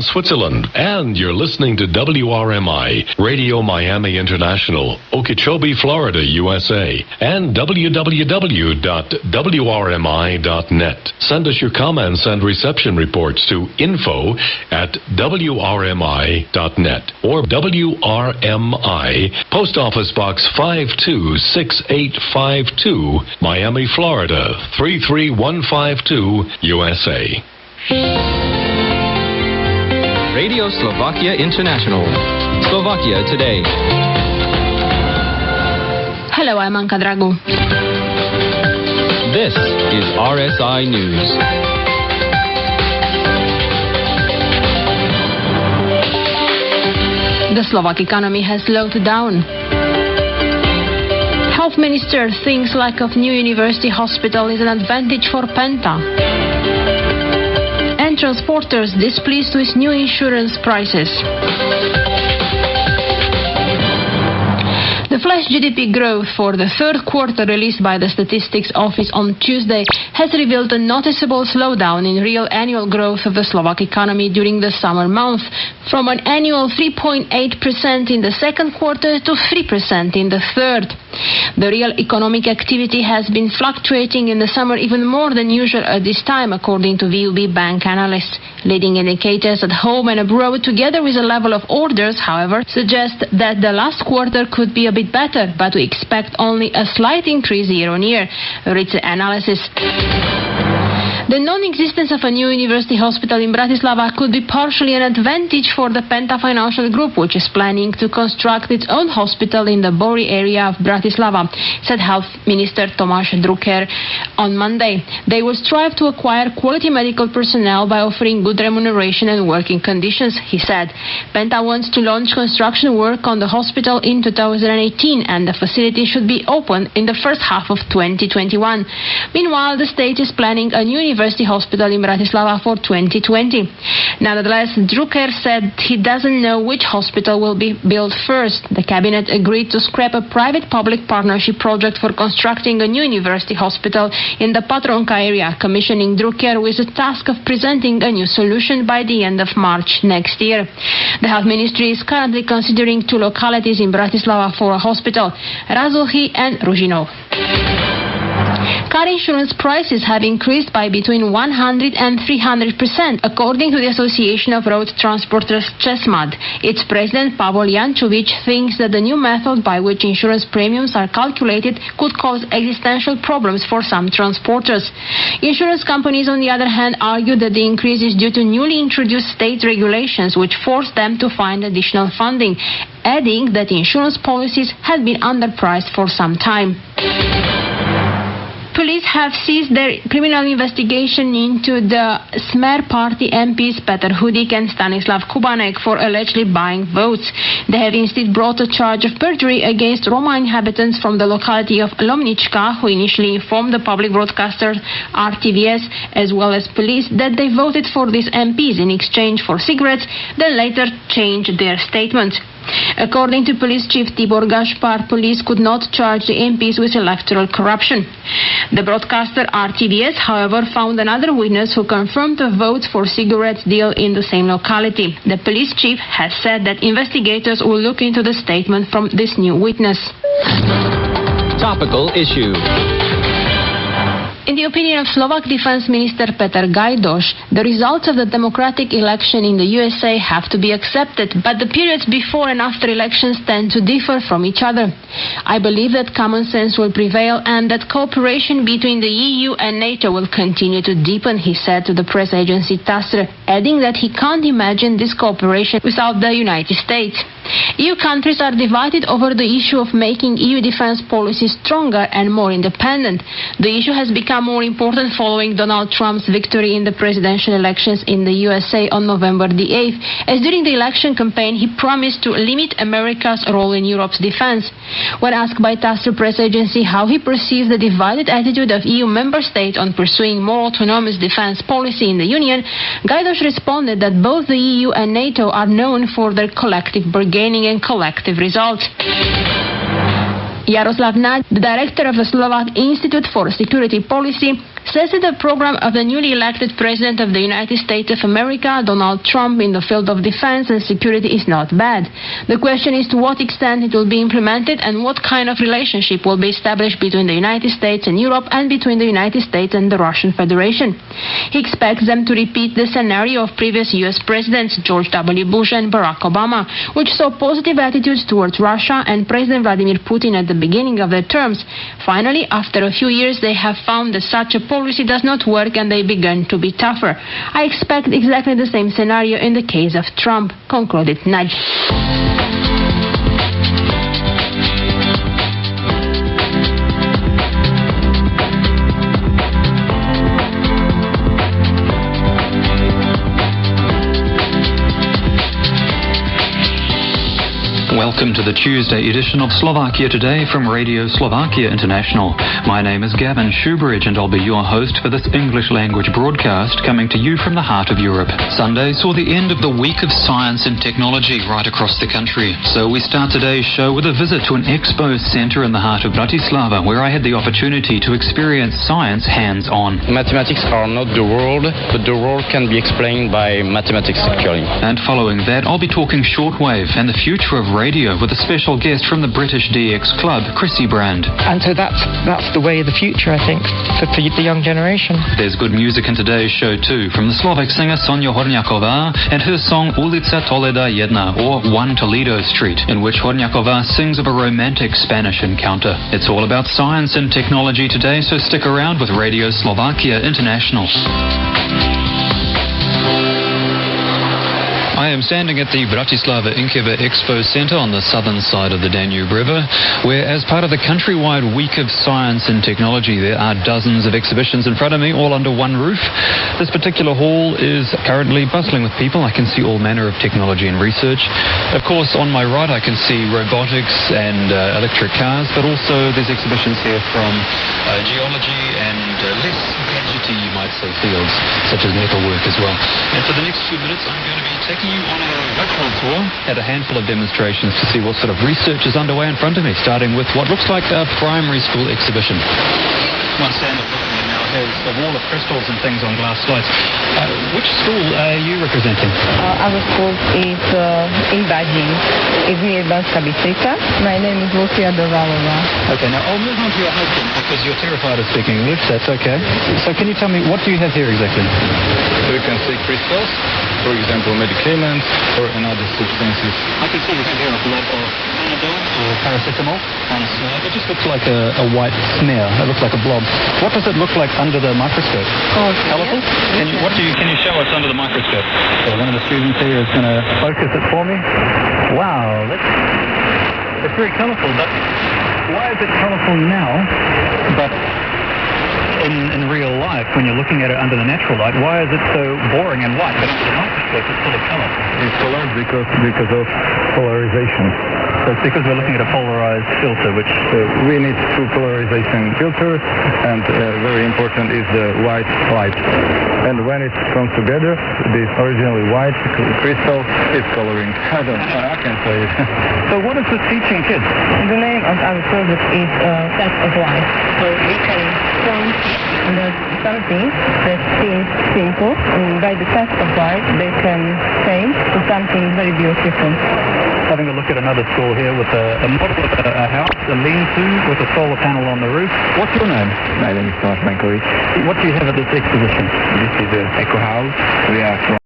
Switzerland, and you're listening to WRMI, Radio Miami International, Okeechobee, Florida, USA, and www.wrmi.net. Send us your comments and reception reports to info@wrmi.net or WRMI, Post Office Box 526852, Miami, Florida, 33152, USA. Radio Slovakia International. Slovakia Today. Hello, I'm Anka Dragu. This is RSI News. The Slovak economy has slowed down. Health Minister thinks lack of new university hospital is an advantage for Penta. And transporters displeased with new insurance prices. The flash GDP growth for the third quarter released by the Statistics Office on Tuesday has revealed a noticeable slowdown in real annual growth of the Slovak economy during the summer months, from an annual 3.8% in the second quarter to 3% in the third. The real economic activity has been fluctuating in the summer even more than usual at this time, according to VUB bank analysts. Leading indicators at home and abroad, together with a level of orders, however, suggest that the last quarter could be a bit better, but we expect only a slight increase year-on-year, reads the analysis. The non-existence of a new university hospital in Bratislava could be partially an advantage for the Penta Financial Group, which is planning to construct its own hospital in the Bory area of Bratislava, said Health Minister Tomáš Drucker on Monday. They will strive to acquire quality medical personnel by offering good remuneration and working conditions, he said. Penta wants to launch construction work on the hospital in 2018, and the facility should be opened in the first half of 2021. Meanwhile, the state is planning a new university hospital in Bratislava for 2020. Nevertheless, Drucker said he doesn't know which hospital will be built first. The cabinet agreed to scrap a private-public partnership project for constructing a new university hospital in the Patronka area, commissioning Drucker with the task of presenting a new solution by the end of March next year. The health ministry is currently considering two localities in Bratislava for a hospital, Razochy and Ružinov. Car insurance prices have increased by between 100 and 300%, according to the Association of Road Transporters Česmad. Its president, Pavol Jančovič, thinks that the new method by which insurance premiums are calculated could cause existential problems for some transporters. Insurance companies, on the other hand, argue that the increase is due to newly introduced state regulations which force them to find additional funding, adding that insurance policies had been underpriced for some time. Police have seized their criminal investigation into the Smer party MPs Peter Hudik and Stanislav Kubanek for allegedly buying votes. They have instead brought a charge of perjury against Roma inhabitants from the locality of Lomnička, who initially informed the public broadcaster RTVS as well as police that they voted for these MPs in exchange for cigarettes, then later changed their statement. According to Police Chief Tibor Gašpar, police could not charge the MPs with electoral corruption. The broadcaster RTVS, however, found another witness who confirmed the votes for cigarettes deal in the same locality. The police chief has said that investigators will look into the statement from this new witness. Topical issue. In the opinion of Slovak Defense Minister Peter Gajdoš, the results of the democratic election in the USA have to be accepted, but the periods before and after elections tend to differ from each other. I believe that common sense will prevail and that cooperation between the EU and NATO will continue to deepen, he said to the press agency TASR, adding that he can't imagine this cooperation without the United States. EU countries are divided over the issue of making EU defense policy stronger and more independent. The issue has become more important following Donald Trump's victory in the presidential elections in the USA on November the 8th, as during the election campaign he promised to limit America's role in Europe's defense. When asked by TASR press agency how he perceives the divided attitude of EU member states on pursuing more autonomous defense policy in the Union, Gajdoš responded that both the EU and NATO are known for their collective bargaining and collective results. Jaroslav Naď, the director of the Slovak Institute for Security Policy, says that the program of the newly elected President of the United States of America, Donald Trump, in the field of defense and security is not bad. The question is to what extent it will be implemented and what kind of relationship will be established between the United States and Europe and between the United States and the Russian Federation. He expects them to repeat the scenario of previous U.S. presidents George W. Bush and Barack Obama, which saw positive attitudes towards Russia and President Vladimir Putin at the beginning of their terms. Finally, after a few years, they have found that such a policy does not work and they began to be tougher. I expect exactly the same scenario in the case of Trump, concluded Nagy. Welcome to the Tuesday edition of Slovakia Today from Radio Slovakia International. My name is Gavin Shoebridge and I'll be your host for this English language broadcast coming to you from the heart of Europe. Sunday saw the end of the Week of Science and Technology right across the country. So we start today's show with a visit to an expo centre in the heart of Bratislava where I had the opportunity to experience science hands-on. Mathematics are not the world, but the world can be explained by mathematics actually. And following that, I'll be talking shortwave and the future of radio with a special guest from the British DX Club, Chrissy Brand. And so that's the way of the future, I think, for the young generation. There's good music in today's show too, from the Slovak singer Sonia Horniaková and her song Ulica Toleda Jedna, or One Toledo Street, in which Horniaková sings of a romantic Spanish encounter. It's all about science and technology today, so stick around with Radio Slovakia International. I am standing at the Bratislava Inkeba Expo Centre on the southern side of the Danube River, where as part of the countrywide Week of Science and Technology, there are dozens of exhibitions in front of me, all under one roof. This particular hall is currently bustling with people. I can see all manner of technology and research. Of course, on my right, I can see robotics and electric cars, but also there's exhibitions here from geology and less gadgety, you might say, fields, such as metalwork as well. And for the next few minutes, I'm going to be taking you on a virtual tour at a handful of demonstrations to see what sort of research is underway in front of me, starting with what looks like a primary school exhibition. One stand I'm looking at now has a wall of crystals and things on glass slides. Which school are you representing? Our school is in Bajin. It's near Banska Bystrica. My name is Lucia Dovalova. Okay, now I'll move on to your husband because you're terrified of speaking English. That's okay. So can you tell me, what do you have here exactly? You can see crystals, for example, medicaments or another substances. I can see you have here a blob of Panadol or paracetamol on a slide. It just looks like a white smear. It looks like a blob. What does it look like under the microscope? Colourful? Can you show us under the microscope? So one of the students here is going to focus it for me. Wow, it's very colourful, but why is it colourful now? But in real life, when you're looking at it under the natural light, why is it so boring and white? But under the microscope, it's full of colour. It's colored because of polarization. So it's because we're looking at a polarized filter, which We need two polarization filters, and very important is the white light. And when it comes together, this originally white crystal is coloring. I can say it. So what is this teaching kids? The name of our project is Test of Life. So we can point at something that seems simple, and by the test of light, they can change to something very beautiful. Having a look at another school here with a model of a house, a lean-to with a solar panel on the roof. What's your name? My name is Tomáš Benkovič. What do you have at this exposition? This is the Eco House. We are from